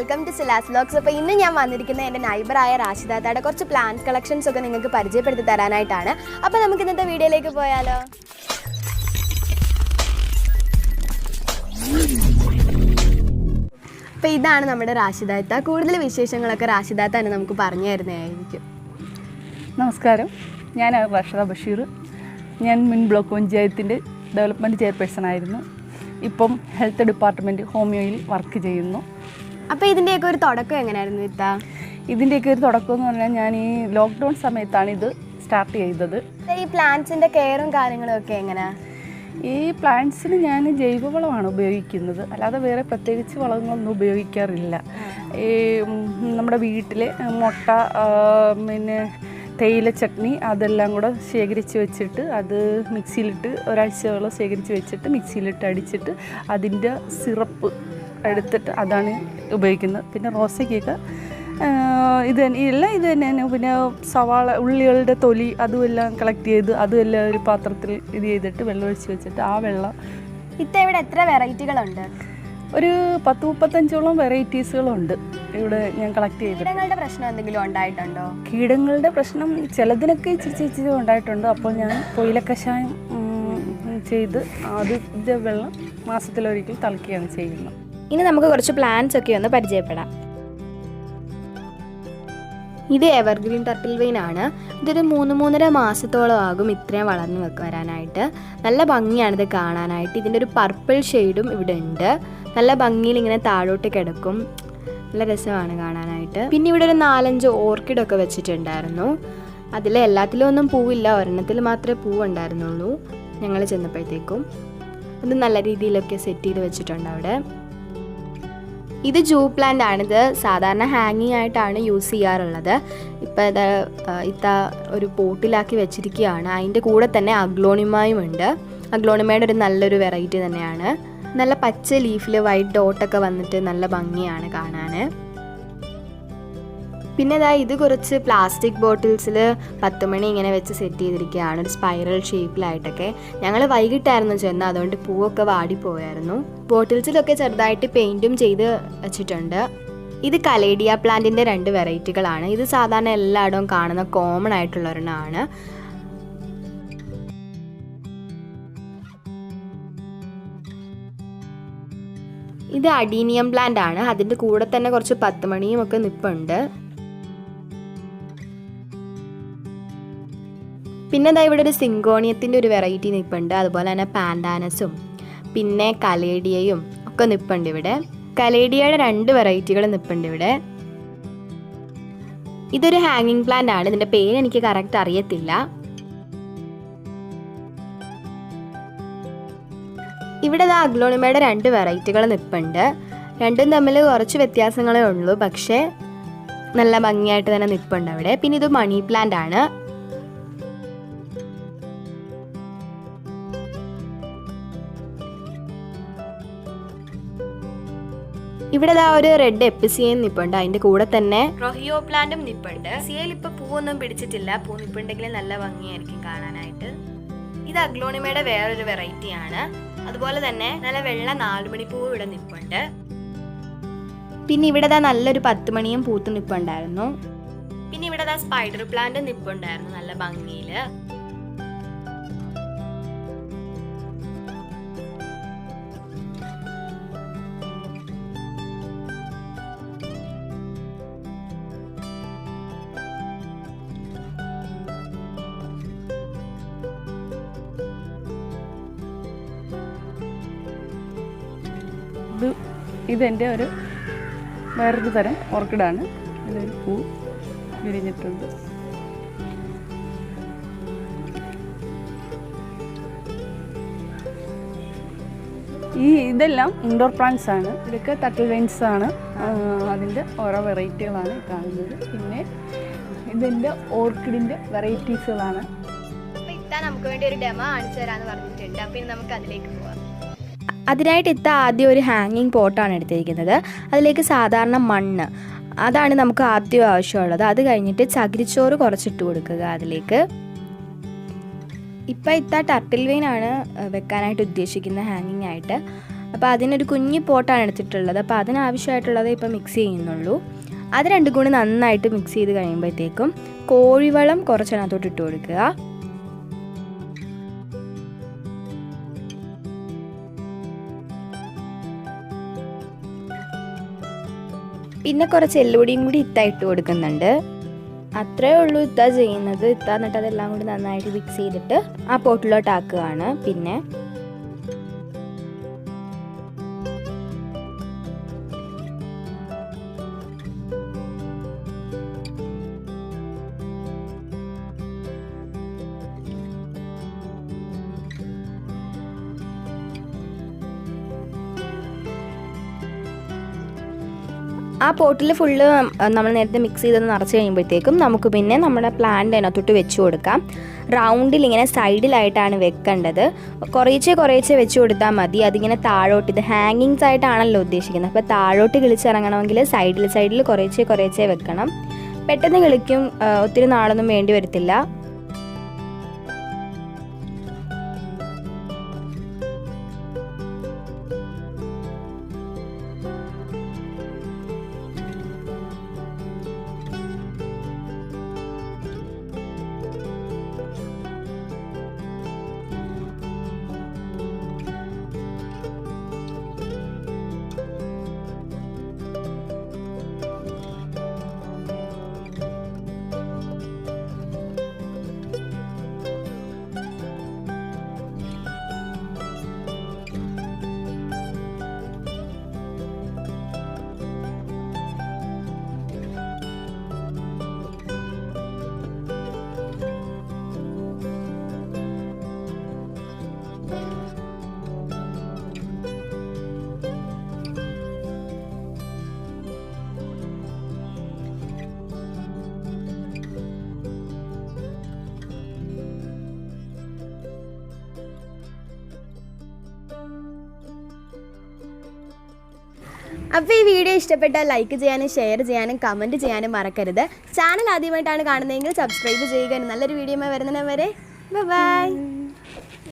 Welcome to സിലാസ് vlogs. അപ്പോൾ ഇന്ന് ഞാൻ വന്നിരിക്കുന്നത് എൻ്റെ നൈബറായ റാഷിദാത്തയുടെ കുറച്ച് പ്ലാന്റ് കളക്ഷൻസ് ഒക്കെ നിങ്ങൾക്ക് പരിചയപ്പെടുത്തി തരാനായിട്ടാണ്. അപ്പോൾ നമുക്ക് ഇന്നത്തെ വീഡിയോയിലേക്ക് പോയാലോ. അപ്പോൾ ഇതാണ് നമ്മുടെ റാഷിദാത്ത. കൂടുതൽ വിശേഷങ്ങളൊക്കെ റാഷിദാത്ത തന്നെ നമുക്ക് പറഞ്ഞു തരുന്നതായിരിക്കും. നമസ്കാരം, ഞാൻ റാഷിദ ബഷീർ. ഞാൻ മുൻ ബ്ലോക്ക് പഞ്ചായത്തിൻ്റെ ഡെവലപ്മെൻറ്റ് ചെയർപേഴ്സണായിരുന്നു. ഇപ്പം ഹെൽത്ത് ഡിപ്പാർട്ട്മെൻറ്റ് ഹോമിയോയിൽ വർക്ക് ചെയ്യുന്നു. അപ്പോൾ ഇതിൻ്റെയൊക്കെ ഒരു തുടക്കം എങ്ങനെയായിരുന്നു ഇത്താ? ഇതിൻ്റെയൊക്കെ ഒരു തുടക്കം എന്ന് പറഞ്ഞാൽ ഞാൻ ഈ ലോക്ക്ഡൗൺ സമയത്താണ് ഇത് സ്റ്റാർട്ട് ചെയ്തത്. ഈ പ്ലാന്റ്സിൻ്റെ കെയറും കാര്യങ്ങളും ഒക്കെ എങ്ങനെയാണ്? ഈ പ്ലാന്റ്സിന് ഞാൻ ജൈവവളമാണ് ഉപയോഗിക്കുന്നത്, അല്ലാതെ വേറെ പ്രത്യേകിച്ച് വളങ്ങളൊന്നും ഉപയോഗിക്കാറില്ല. ഈ നമ്മുടെ വീട്ടിലെ മുട്ട, പിന്നെ തേയില ചട്നി അതെല്ലാം കൂടെ ശേഖരിച്ച് വെച്ചിട്ട് അത് മിക്സിയിലിട്ട് ഒരാഴ്ചയോളം ശേഖരിച്ച് വെച്ചിട്ട് മിക്സിയിലിട്ട് അടിച്ചിട്ട് അതിൻ്റെ സിറപ്പ് എടുത്തിട്ട് അതാണ് ഉപയോഗിക്കുന്നത്. പിന്നെ റോസയ്ക്കൊക്കെ ഇത് തന്നെയാണ്. പിന്നെ സവാള, ഉള്ളികളുടെ തൊലി അതുമെല്ലാം കളക്ട് ചെയ്ത് അതുമെല്ലാം ഒരു പാത്രത്തിൽ ഇത് ചെയ്തിട്ട് വെള്ളം ഒഴിച്ച് വെച്ചിട്ട് ആ വെള്ളം. ഇവിടെ എത്ര വെറൈറ്റികളുണ്ട്? ഒരു 10-35ഓളം വെറൈറ്റീസുകളുണ്ട് ഇവിടെ ഞാൻ കളക്ട് ചെയ്തത്. കീടങ്ങളുടെ പ്രശ്നം എന്തെങ്കിലും ഉണ്ടായിട്ടുണ്ടോ? കീടങ്ങളുടെ പ്രശ്നം ചിലതിനൊക്കെ ഇച്ചിരി ഉണ്ടായിട്ടുണ്ട്. അപ്പോൾ ഞാൻ പൊയിലക്കഷായം ചെയ്ത് അതിൻ്റെ വെള്ളം മാസത്തിലൊരിക്കൽ തളിക്കുകയാണ് ചെയ്യുന്നത്. ഇനി നമുക്ക് കുറച്ച് പ്ലാന്റ്സ് ഒക്കെ ഒന്ന് പരിചയപ്പെടാം. ഇത് എവർഗ്രീൻ ടർട്ടിൽ വെയിൻ ആണ്. ഇതൊരു 3-3.5 മാസത്തോളം ആകും ഇത്രയും വളർന്നു വരാനായിട്ട്. നല്ല ഭംഗിയാണിത് കാണാനായിട്ട്. ഇതിൻ്റെ ഒരു പർപ്പിൾ ഷെയ്ഡും ഇവിടെ ഉണ്ട്. നല്ല ഭംഗിയിൽ ഇങ്ങനെ താഴോട്ട് കിടക്കും. നല്ല രസമാണ് കാണാനായിട്ട്. പിന്നെ ഇവിടെ ഒരു 4-5 ഓർക്കിഡൊക്കെ വെച്ചിട്ടുണ്ടായിരുന്നു. അതിൽ എല്ലാത്തിലും ഒന്നും പൂവില്ല, ഒരെണ്ണത്തിൽ മാത്രമേ പൂവുണ്ടായിരുന്നുള്ളൂ ഞങ്ങൾ ചെന്നപ്പോഴത്തേക്കും. അത് നല്ല രീതിയിലൊക്കെ സെറ്റ് ചെയ്ത് വെച്ചിട്ടുണ്ട് അവിടെ. ഇത് ജൂ പ്ലാന്റ് ആണിത്. സാധാരണ ഹാങ്ങിങ് ആയിട്ടാണ് യൂസ് ചെയ്യാറുള്ളത്. ഇപ്പം ഇത് ഒരു പോട്ടിലാക്കി വെച്ചിരിക്കുകയാണ്. അതിൻ്റെ കൂടെ തന്നെ അഗ്ലോണിമയും ഉണ്ട്. അഗ്ലോണിമയുടെ ഒരു നല്ലൊരു വെറൈറ്റി തന്നെയാണ്. നല്ല പച്ച ലീഫിൽ വൈറ്റ് ഡോട്ടൊക്കെ വന്നിട്ട് നല്ല ഭംഗിയാണ് കാണാൻ. പിന്നെ ഇത് കുറച്ച് പ്ലാസ്റ്റിക് ബോട്ടിൽസിൽ 10 മണി ഇങ്ങനെ വെച്ച് സെറ്റ് ചെയ്തിരിക്കുകയാണ്, ഒരു സ്പൈറൽ ഷേപ്പിലായിട്ടൊക്കെ. ഞങ്ങൾ വൈകിട്ടായിരുന്നു ചെന്ന്, അതുകൊണ്ട് പൂവൊക്കെ വാടിപ്പോയായിരുന്നു. ബോട്ടിൽസിലൊക്കെ ചെറുതായിട്ട് പെയിൻറ്റും ചെയ്ത് വെച്ചിട്ടുണ്ട്. ഇത് കലേഡിയ പ്ലാന്റിൻ്റെ 2 വെറൈറ്റികളാണ്. ഇത് സാധാരണ എല്ലായിടവും കാണുന്ന കോമൺ ആയിട്ടുള്ള ഒരെണ്ണമാണ്. ഇത് അഡീനിയം പ്ലാന്റ് ആണ്. അതിൻ്റെ കൂടെ തന്നെ കുറച്ച് 10 മണിയും ഒക്കെ നിപ്പുണ്ട്. പിന്നെ ഇവിടെ ഒരു സിങ്കോണിയത്തിൻ്റെ ഒരു വെറൈറ്റി നിപ്പുണ്ട്. അതുപോലെ തന്നെ പാൻഡാനസും പിന്നെ കലേഡിയയും ഒക്കെ നിപ്പുണ്ട് ഇവിടെ. കലേഡിയയുടെ 2 വെറൈറ്റികൾ നിപ്പുണ്ട് ഇവിടെ. ഇതൊരു ഹാങ്ങിങ് പ്ലാന്റ് ആണ്. ഇതിൻ്റെ പേര് എനിക്ക് കറക്റ്റ് അറിയത്തില്ല. ഇവിടെ അഗ്ലോണിമയുടെ 2 വെറൈറ്റികൾ നിപ്പുണ്ട്. രണ്ടും തമ്മിൽ കുറച്ച് വ്യത്യാസങ്ങളേ ഉള്ളൂ, പക്ഷേ നല്ല ഭംഗിയായിട്ട് തന്നെ നിപ്പുണ്ട് അവിടെ. പിന്നെ ഇത് മണി പ്ലാന്റ് ആണ്. ഇവിടെ ഒരു റെഡ് എപ്പിസിയയും നിപ്പുണ്ട്. അതിന്റെ കൂടെ തന്നെ റൊഹിയോ പ്ലാന്റും നിപ്പുണ്ട്. സിയയിൽ ഇപ്പൊ പൂവൊന്നും പിടിച്ചിട്ടില്ല. പൂ നിപ്പുണ്ടെങ്കിൽ നല്ല ഭംഗിയായിരിക്കും കാണാനായിട്ട്. ഇത് അഗ്ലോണിമയുടെ വേറൊരു വെറൈറ്റി ആണ്. അതുപോലെ തന്നെ നല്ല വെള്ള 4 മണിപ്പൂവ് ഇവിടെ നിപ്പുണ്ട്. പിന്നെ ഇവിടെ നല്ലൊരു 10 മണിയും പൂത്ത് നിപ്പുണ്ടായിരുന്നു. പിന്നെ ഇവിടെ സ്പൈഡർ പ്ലാന്റ് നിപ്പുണ്ടായിരുന്നു നല്ല ഭംഗിയില്. ഇതെൻ്റെ ഒരു വേറൊരു തരം ഓർക്കിഡാണ്. ഇതൊരു പൂ വിരിഞ്ഞിട്ടുണ്ട്. ഇതെല്ലാം ഇൻഡോർ പ്ലാന്റ്സ് ആണ്. ഇതൊക്കെ ടർട്ടിൽ വെയിൻസ് ആണ്. അതിൻ്റെ ഓരോ വെറൈറ്റികളാണ് കാണുന്നത്. പിന്നെ ഇതിൻ്റെ ഓർക്കിഡിൻ്റെ വെറൈറ്റീസുകളാണ്. നമുക്ക് വേണ്ടി ഒരു ഡെമോ കാണിച്ചു തരാമെന്ന് പറഞ്ഞിട്ടുണ്ട്. അപ്പം നമുക്ക് അതിലേക്ക് പോവാം. അതിനായിട്ട് ആദ്യം ഒരു ഹാങ്ങിങ് പോട്ടാണ് എടുത്തിരിക്കുന്നത്. അതിലേക്ക് സാധാരണ മണ്ണ്, അതാണ് നമുക്ക് ആദ്യം ആവശ്യമുള്ളത്. അത് കഴിഞ്ഞിട്ട് ചകിരിച്ചോറ് കുറച്ചിട്ട് കൊടുക്കുക അതിലേക്ക്. ഇപ്പം ടർട്ടിൽ വെയിൻ ആണ് വെക്കാനായിട്ട് ഉദ്ദേശിക്കുന്ന ഹാങ്ങിങ് ആയിട്ട്. അപ്പോൾ അതിനൊരു കുഞ്ഞി പോട്ടാണ് എടുത്തിട്ടുള്ളത്. അപ്പോൾ അതിനാവശ്യമായിട്ടുള്ളത് ഇപ്പോൾ മിക്സ് ചെയ്യുന്നുള്ളൂ. അത് രണ്ടും കൂടി നന്നായിട്ട് മിക്സ് ചെയ്ത് കഴിയുമ്പോഴത്തേക്കും കോഴിവളം കുറച്ചതിനകത്തോട്ട് ഇട്ട് കൊടുക്കുക. പിന്നെ കുറച്ച് എല്ലുപൊടിയും കൂടി ഇട്ട് കൊടുക്കുന്നുണ്ട്. അത്രേ ഉള്ളൂ ചെയ്യുന്നത്. എന്നിട്ട് അതെല്ലാം കൂടി നന്നായിട്ട് മിക്സ് ചെയ്തിട്ട് ആ പോട്ടിലോട്ട് ആക്കുകയാണ്. പിന്നെ ആ പോട്ടിൽ ഫുള്ള് നമ്മൾ നേരത്തെ മിക്സ് ചെയ്ത് നിറച്ച് കഴിയുമ്പോഴത്തേക്കും നമുക്ക് പിന്നെ നമ്മുടെ പ്ലാന്റ് അതിനകത്തോട്ട് വെച്ച് കൊടുക്കാം. റൗണ്ടിൽ ഇങ്ങനെ സൈഡിലായിട്ടാണ് വെക്കേണ്ടത്. കുറേശ്ശെ വെച്ച് കൊടുത്താൽ മതി. അതിങ്ങനെ താഴോട്ട്, ഇത് ഹാങ്ങിങ്സ് ആയിട്ടാണല്ലോ ഉദ്ദേശിക്കുന്നത്. അപ്പോൾ താഴോട്ട് കിളിച്ചിറങ്ങണമെങ്കിൽ സൈഡിൽ കുറേശ്ശെ വെക്കണം. പെട്ടെന്ന് കിളിക്കും, ഒത്തിരി നാളൊന്നും വേണ്ടി വരത്തില്ല. അപ്പോൾ ഈ വീഡിയോ ഇഷ്ടപ്പെട്ടാൽ ലൈക്ക് ചെയ്യാനും ഷെയർ ചെയ്യാനും കമൻറ്റ് ചെയ്യാനും മറക്കരുത്. ചാനൽ ആദ്യമായിട്ടാണ് കാണുന്നതെങ്കിൽ സബ്സ്ക്രൈബ് ചെയ്യുക. നല്ലൊരു വീഡിയോ വരുന്നവരെ ബൈ.